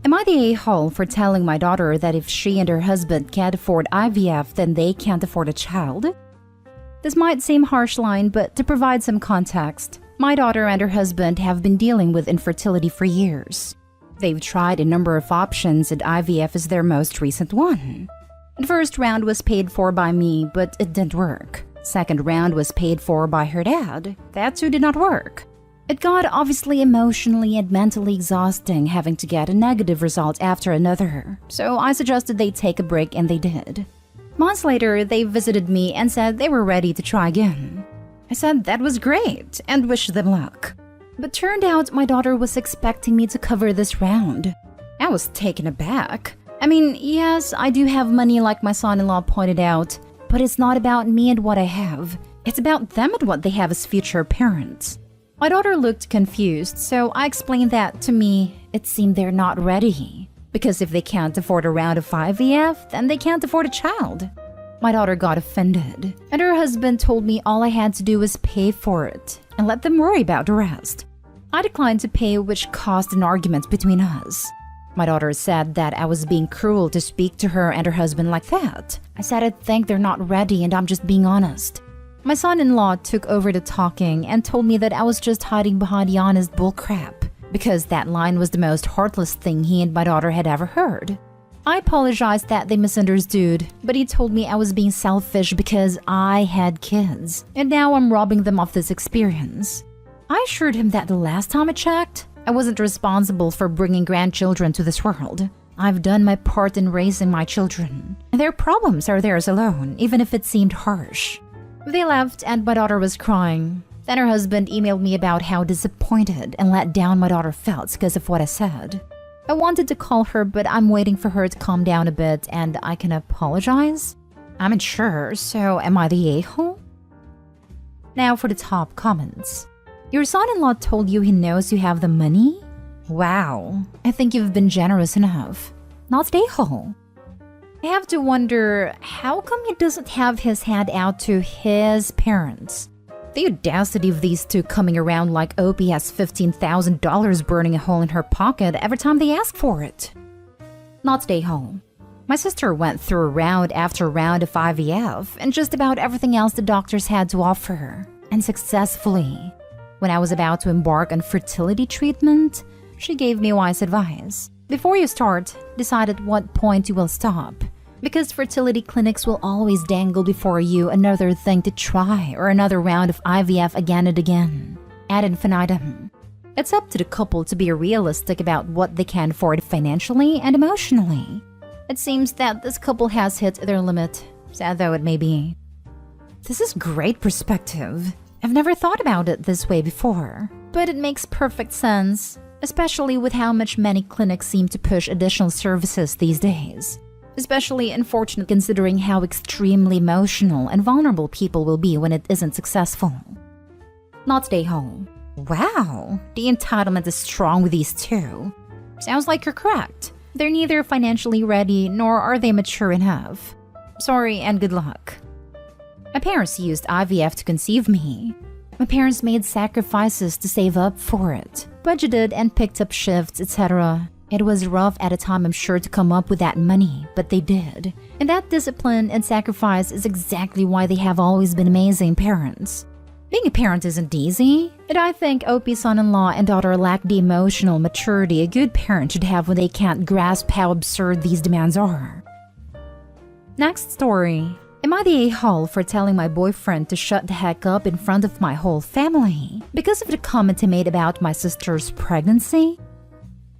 Am I the a-hole for telling my daughter that if she and her husband can't afford IVF, then they can't afford a child? This might seem harsh line, but to provide some context, my daughter and her husband have been dealing with infertility for years. They've tried a number of options and IVF is their most recent one. The first round was paid for by me, but it didn't work. Second round was paid for by her dad. That too did not work. It got obviously emotionally and mentally exhausting having to get a negative result after another, so I suggested they take a break and they did. Months later, they visited me and said they were ready to try again. I said that was great and wished them luck. But turned out my daughter was expecting me to cover this round. I was taken aback. I mean, yes, I do have money like my son-in-law pointed out, but it's not about me and what I have. It's about them and what they have as future parents. My daughter looked confused, so I explained that to me, it seemed they're not ready. Because if they can't afford a round of IVF, then they can't afford a child. My daughter got offended, and her husband told me all I had to do was pay for it and let them worry about the rest. I declined to pay, which caused an argument between us. My daughter said that I was being cruel to speak to her and her husband like that. I said I think they're not ready and I'm just being honest. My son-in-law took over the talking and told me that I was just hiding behind the honest bullcrap, because that line was the most heartless thing he and my daughter had ever heard. I apologized that they misunderstood, but he told me I was being selfish because I had kids, and now I'm robbing them of this experience. I assured him that the last time I checked, I wasn't responsible for bringing grandchildren to this world. I've done my part in raising my children, and their problems are theirs alone, even if it seemed harsh. They left and my daughter was crying. Then her husband emailed me about how disappointed and let down my daughter felt because of what I said. I wanted to call her, but I'm waiting for her to calm down a bit and I can apologize. I'm unsure, so am I the a-hole? Now for the top comments. Your son-in-law told you he knows you have the money? Wow, I think you've been generous enough. Not the a-hole. I have to wonder, how come he doesn't have his hand out to his parents? The audacity of these two coming around like Opie has $15,000 burning a hole in her pocket every time they ask for it. Not stay home. My sister went through round after round of IVF and just about everything else the doctors had to offer, and successfully. When I was about to embark on fertility treatment, she gave me wise advice. Before you start, decide at what point you will stop. Because fertility clinics will always dangle before you another thing to try or another round of IVF again and again, ad infinitum. It's up to the couple to be realistic about what they can afford financially and emotionally. It seems that this couple has hit their limit, sad though it may be. This is great perspective. I've never thought about it this way before, but it makes perfect sense, especially with how much many clinics seem to push additional services these days. Especially unfortunate considering how extremely emotional and vulnerable people will be when it isn't successful. Not stay home. Wow, the entitlement is strong with these two. Sounds like you're correct. They're neither financially ready nor are they mature enough. Sorry and good luck. My parents used IVF to conceive me. My parents made sacrifices to save up for it, budgeted and picked up shifts, etc. It was rough at a time, I'm sure, to come up with that money, but they did. And that discipline and sacrifice is exactly why they have always been amazing parents. Being a parent isn't easy, and I think Opie's son-in-law and daughter lack the emotional maturity a good parent should have when they can't grasp how absurd these demands are. Next story. Am I the a-hole for telling my boyfriend to shut the heck up in front of my whole family because of the comment he made about my sister's pregnancy?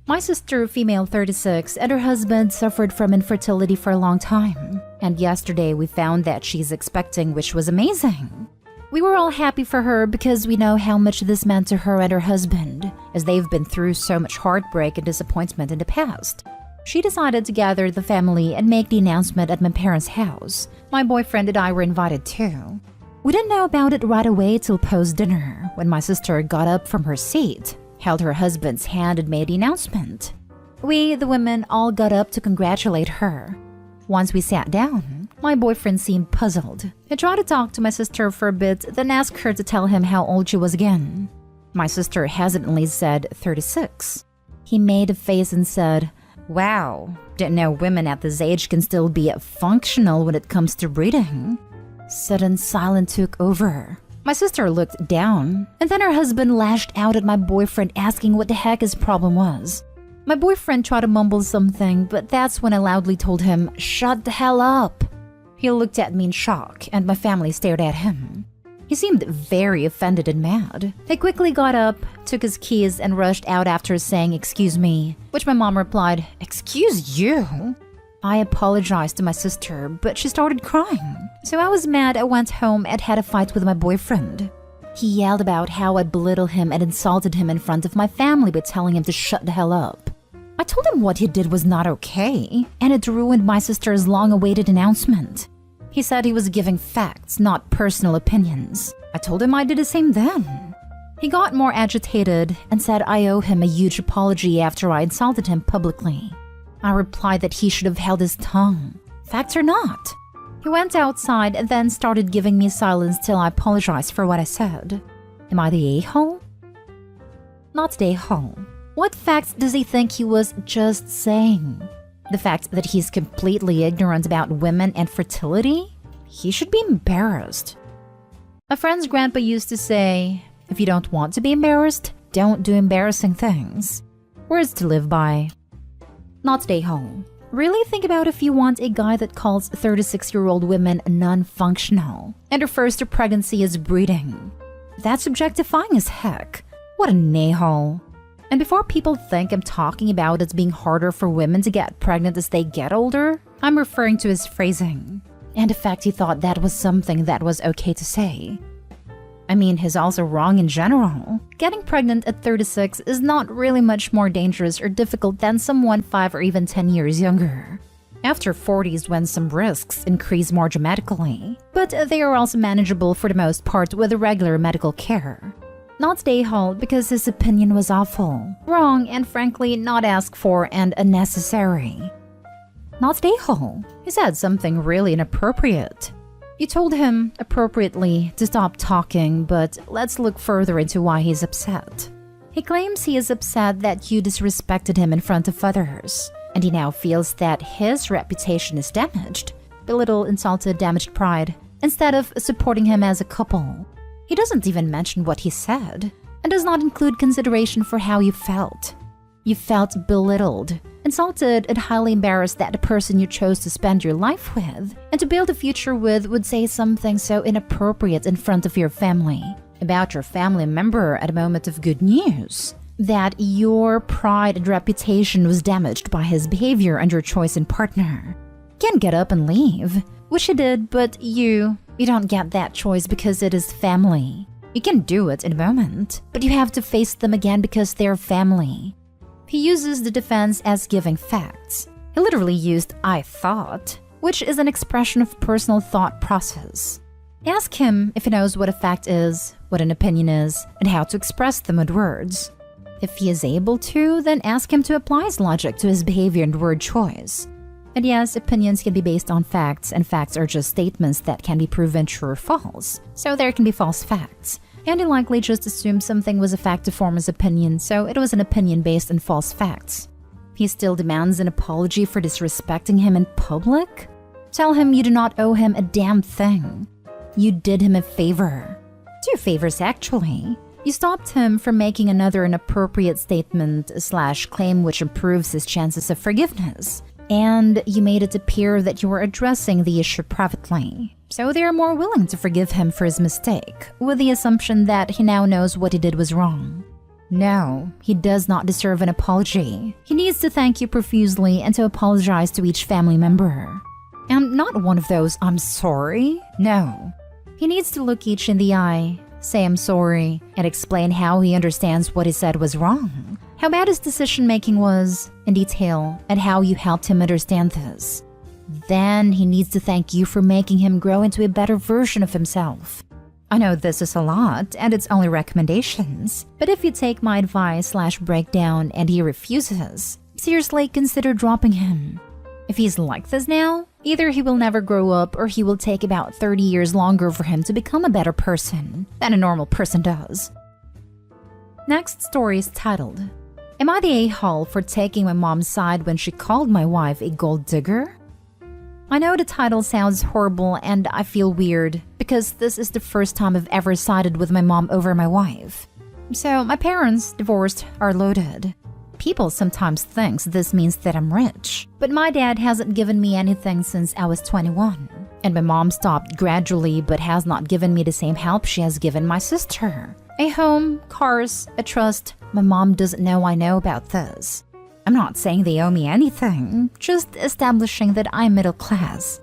My sister, female 36, and her husband suffered from infertility for a long time. And yesterday we found that she's expecting, which was amazing. We were all happy for her because we know how much this meant to her and her husband, as they've been through so much heartbreak and disappointment in the past. She decided to gather the family and make the announcement at my parents' house. My boyfriend and I were invited too. We didn't know about it right away till post-dinner, when my sister got up from her seat, held her husband's hand and made the announcement. We, the women, all got up to congratulate her. Once we sat down, my boyfriend seemed puzzled. He tried to talk to my sister for a bit, then asked her to tell him how old she was again. My sister hesitantly said 36. He made a face and said, Wow, didn't know women at this age can still be functional when it comes to breeding. Sudden silence took over. My sister looked down, and then her husband lashed out at my boyfriend asking what the heck his problem was. My boyfriend tried to mumble something, but that's when I loudly told him, "Shut the hell up." He looked at me in shock, and my family stared at him. He seemed very offended and mad. He quickly got up, took his keys, and rushed out after saying, "Excuse me," which my mom replied, "Excuse you?" I apologized to my sister, but she started crying. So I was mad. I went home and had a fight with my boyfriend. He yelled about how I'd belittle him and insulted him in front of my family by telling him to shut the hell up. I told him what he did was not okay, and it ruined my sister's long-awaited announcement. He said he was giving facts, not personal opinions. I told him I did the same then. He got more agitated and said I owe him a huge apology after I insulted him publicly. I replied that he should have held his tongue. Facts or not. He went outside and then started giving me silence till I apologized for what I said. Am I the a-hole? Not the a-hole. What facts does he think he was just saying? The fact that he's completely ignorant about women and fertility? He should be embarrassed. A friend's grandpa used to say, if you don't want to be embarrassed, don't do embarrassing things. Words to live by. Not stay home. Really think about if you want a guy that calls 36-year-old women non-functional and refers to pregnancy as breeding. That's objectifying as heck. What a a-hole. And before people think I'm talking about it being harder for women to get pregnant as they get older, I'm referring to his phrasing and the fact he thought that was something that was okay to say. I mean, he's also wrong in general. Getting pregnant at 36 is not really much more dangerous or difficult than someone 5 or even 10 years younger. After 40 is when some risks increase more dramatically, but they are also manageable for the most part with regular medical care. Not stay home because his opinion was awful, wrong, and frankly not asked for and unnecessary. Not stay home. He said something really inappropriate. You told him, appropriately, to stop talking, but let's look further into why he's upset. He claims he is upset that you disrespected him in front of others, and he now feels that his reputation is damaged, belittled, insulted, damaged pride, instead of supporting him as a couple. He doesn't even mention what he said, and does not include consideration for how you felt. You felt belittled, insulted, and highly embarrassed that the person you chose to spend your life with and to build a future with would say something so inappropriate in front of your family, about your family member at a moment of good news, that your pride and reputation was damaged by his behavior and your choice in partner. You can get up and leave, which he did, but you don't get that choice because it is family. You can do it in a moment, but you have to face them again because they're family. He uses the defense as giving facts. He literally used "I thought," which is an expression of personal thought process. Ask him if he knows what a fact is, what an opinion is, and how to express them with words. If he is able to, then ask him to apply his logic to his behavior and word choice. And yes, opinions can be based on facts, and facts are just statements that can be proven true or false. So there can be false facts. And he likely just assumed something was a fact to form his opinion, so it was an opinion based on false facts. He still demands an apology for disrespecting him in public? Tell him you do not owe him a damn thing. You did him a favor. 2 favors, actually. You stopped him from making another inappropriate statement/claim which improves his chances of forgiveness. And you made it appear that you were addressing the issue privately. So they are more willing to forgive him for his mistake, with the assumption that he now knows what he did was wrong. No, he does not deserve an apology. He needs to thank you profusely and to apologize to each family member. And not one of those "I'm sorry." No. He needs to look each in the eye, say "I'm sorry," and explain how he understands what he said was wrong, how bad his decision-making was, in detail, and how you helped him understand this. Then he needs to thank you for making him grow into a better version of himself. I know this is a lot, and it's only recommendations, but if you take my advice/breakdown and he refuses, seriously consider dropping him. If he's like this now, either he will never grow up or he will take about 30 years longer for him to become a better person than a normal person does. Next story is titled, Am I the a-hole for taking my mom's side when she called my wife a gold digger? I know the title sounds horrible and I feel weird because this is the first time I've ever sided with my mom over my wife. So my parents, divorced, are loaded. People sometimes think this means that I'm rich, but my dad hasn't given me anything since I was 21. And my mom stopped gradually but has not given me the same help she has given my sister. A home, cars, a trust. My mom doesn't know I know about this. I'm not saying they owe me anything, just establishing that I'm middle class.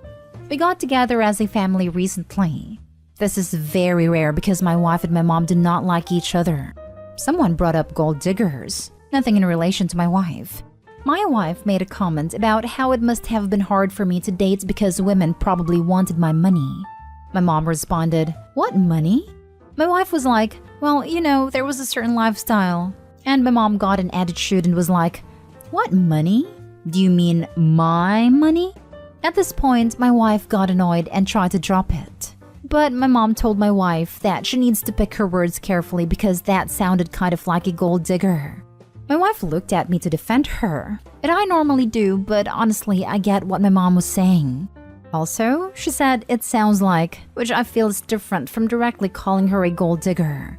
We got together as a family recently. This is very rare because my wife and my mom do not like each other. Someone brought up gold diggers, nothing in relation to my wife. My wife made a comment about how it must have been hard for me to date because women probably wanted my money. My mom responded, "What money?" My wife was like, "Well, there was a certain lifestyle." And my mom got an attitude and was like, "What money? Do you mean my money?" At this point, my wife got annoyed and tried to drop it. But my mom told my wife that she needs to pick her words carefully because that sounded kind of like a gold digger. My wife looked at me to defend her, and I normally do, but honestly, I get what my mom was saying. Also, she said it sounds like, which I feel is different from directly calling her a gold digger.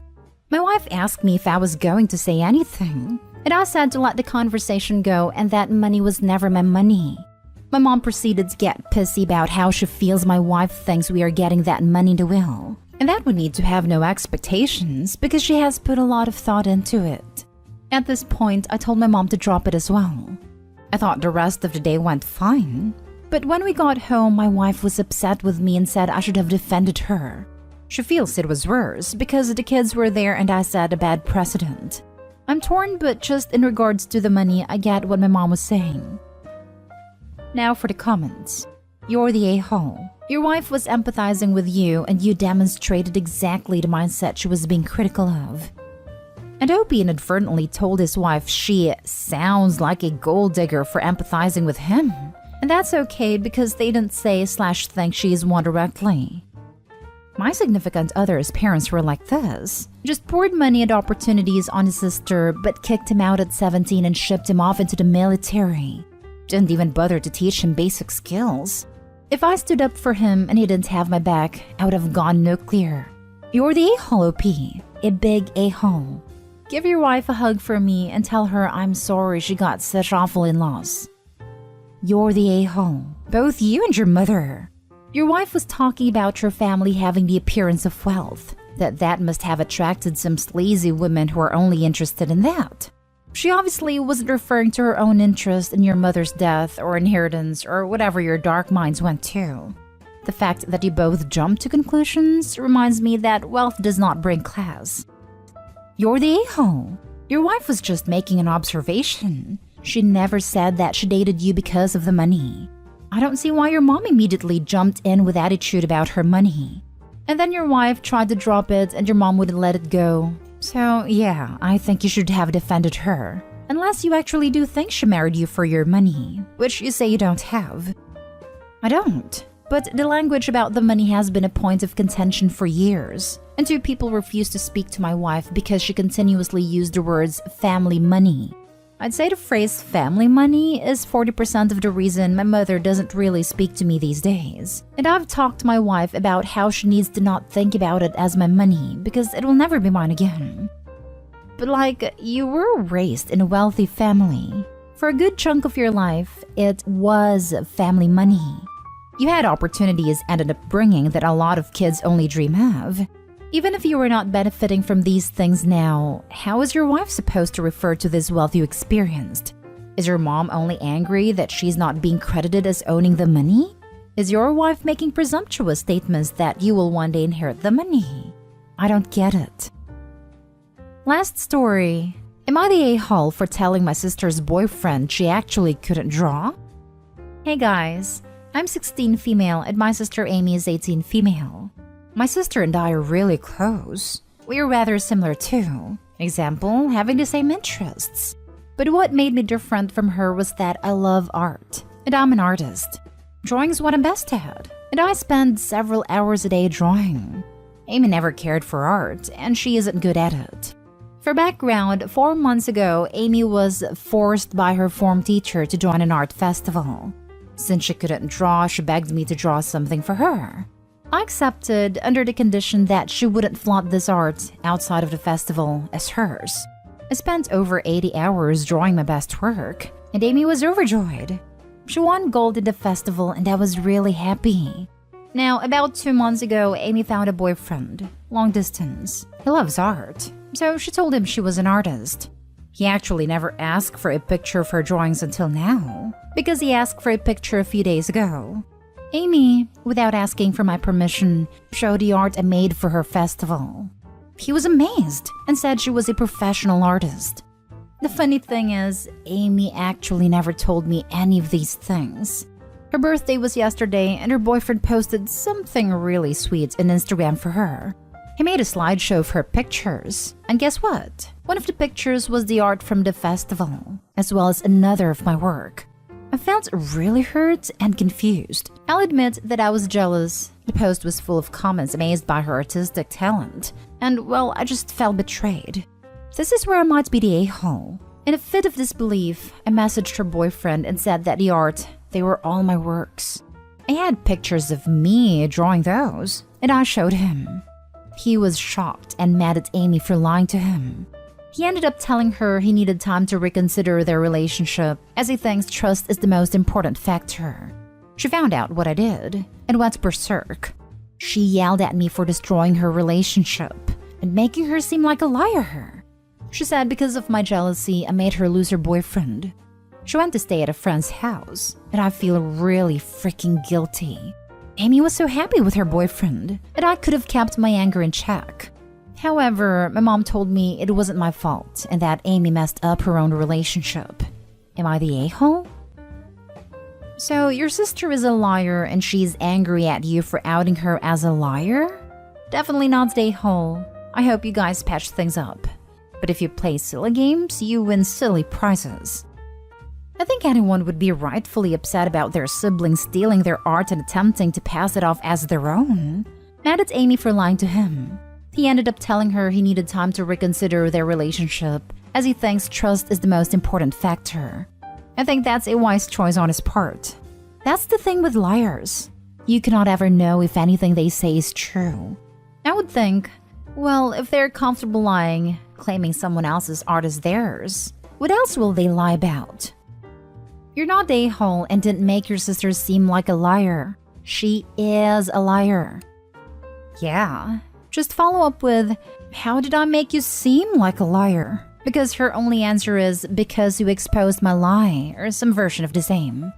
My wife asked me if I was going to say anything, and I said to let the conversation go and that money was never my money. My mom proceeded to get pissy about how she feels my wife thinks we are getting that money to will, and that would need to have no expectations because she has put a lot of thought into it. At this point, I told my mom to drop it as well. I thought the rest of the day went fine, but when we got home, my wife was upset with me and said I should have defended her. She feels it was worse because the kids were there and I set a bad precedent. I'm torn, but just in regards to the money, I get what my mom was saying. Now for the comments. You're the a-hole. Your wife was empathizing with you and you demonstrated exactly the mindset she was being critical of. And Opie inadvertently told his wife she sounds like a gold digger for empathizing with him. And that's okay because they didn't say/think she is one directly. My significant other's parents were like this. Just poured money and opportunities on his sister but kicked him out at 17 and shipped him off into the military. Didn't even bother to teach him basic skills. If I stood up for him and he didn't have my back, I would have gone nuclear. You're the a-hole, Opie. A big a-hole. Give your wife a hug for me and tell her I'm sorry she got such awful in-laws. You're the a-hole. Both you and your mother. Your wife was talking about your family having the appearance of wealth. That must have attracted some sleazy women who are only interested in that. She obviously wasn't referring to her own interest in your mother's death or inheritance or whatever your dark minds went to. The fact that you both jumped to conclusions reminds me that wealth does not bring class. You're the a-hole. Your wife was just making an observation. She never said that she dated you because of the money. I don't see why your mom immediately jumped in with attitude about her money. And then your wife tried to drop it and your mom wouldn't let it go. So yeah, I think you should have defended her. Unless you actually do think she married you for your money, which you say you don't have. I don't. But the language about the money has been a point of contention for years. And two people refused to speak to my wife because she continuously used the words family money. I'd say the phrase family money is 40% of the reason my mother doesn't really speak to me these days. And I've talked to my wife about how she needs to not think about it as my money because it will never be mine again. But you were raised in a wealthy family. For a good chunk of your life, it was family money. You had opportunities and an upbringing that a lot of kids only dream of. Even if you were not benefiting from these things now, how is your wife supposed to refer to this wealth you experienced? Is your mom only angry that she's not being credited as owning the money? Is your wife making presumptuous statements that you will one day inherit the money? I don't get it. Last story. Am I the a-hole for telling my sister's boyfriend she actually couldn't draw? Hey guys, I'm 16 female and my sister Amy is 18 female. My sister and I are really close. We are rather similar too. Example, having the same interests. But what made me different from her was that I love art, and I'm an artist. Drawing is what I'm best at, and I spend several hours a day drawing. Amy never cared for art, and she isn't good at it. For background, 4 months ago, Amy was forced by her form teacher to join an art festival. Since she couldn't draw, she begged me to draw something for her. I accepted under the condition that she wouldn't flaunt this art outside of the festival as hers. I spent over 80 hours drawing my best work, and Amy was overjoyed. She won gold in the festival, and I was really happy. Now, about 2 months ago, Amy found a boyfriend, long distance. He loves art, so she told him she was an artist. He actually never asked for a picture of her drawings until now, because he asked for a picture a few days ago. Amy, without asking for my permission, showed the art I made for her festival. He was amazed and said she was a professional artist. The funny thing is, Amy actually never told me any of these things. Her birthday was yesterday and her boyfriend posted something really sweet on Instagram for her. He made a slideshow of her pictures, and guess what? One of the pictures was the art from the festival, as well as another of my work. I felt really hurt and confused. I'll admit that I was jealous. The post was full of comments amazed by her artistic talent, and well, I just felt betrayed. This is where I might be the a-hole. In a fit of disbelief, I messaged her boyfriend and said that the art, they were all my works. I had pictures of me drawing those, and I showed him. He was shocked and mad at Amy for lying to him. He ended up telling her he needed time to reconsider their relationship, as he thinks trust is the most important factor. She found out what I did and went berserk. She yelled at me for destroying her relationship and making her seem like a liar. She said because of my jealousy, I made her lose her boyfriend. She went to stay at a friend's house, and I feel really freaking guilty. Amy was so happy with her boyfriend, and I could have kept my anger in check. However, my mom told me it wasn't my fault and that Amy messed up her own relationship. Am I the a-hole? So your sister is a liar and she's angry at you for outing her as a liar? Definitely not the a-hole. I hope you guys patch things up. But if you play silly games, you win silly prizes. I think anyone would be rightfully upset about their siblings stealing their art and attempting to pass it off as their own. Mad at Amy for lying to him. He ended up telling her he needed time to reconsider their relationship, as he thinks trust is the most important factor. I think that's a wise choice on his part. That's the thing with liars. You cannot ever know if anything they say is true. I would think, well, if they're comfortable lying, claiming someone else's art is theirs, what else will they lie about? You're not the a-hole and didn't make your sister seem like a liar. She is a liar. Yeah, just follow up with, how did I make you seem like a liar? Because her only answer is, because you exposed my lie, or some version of the same.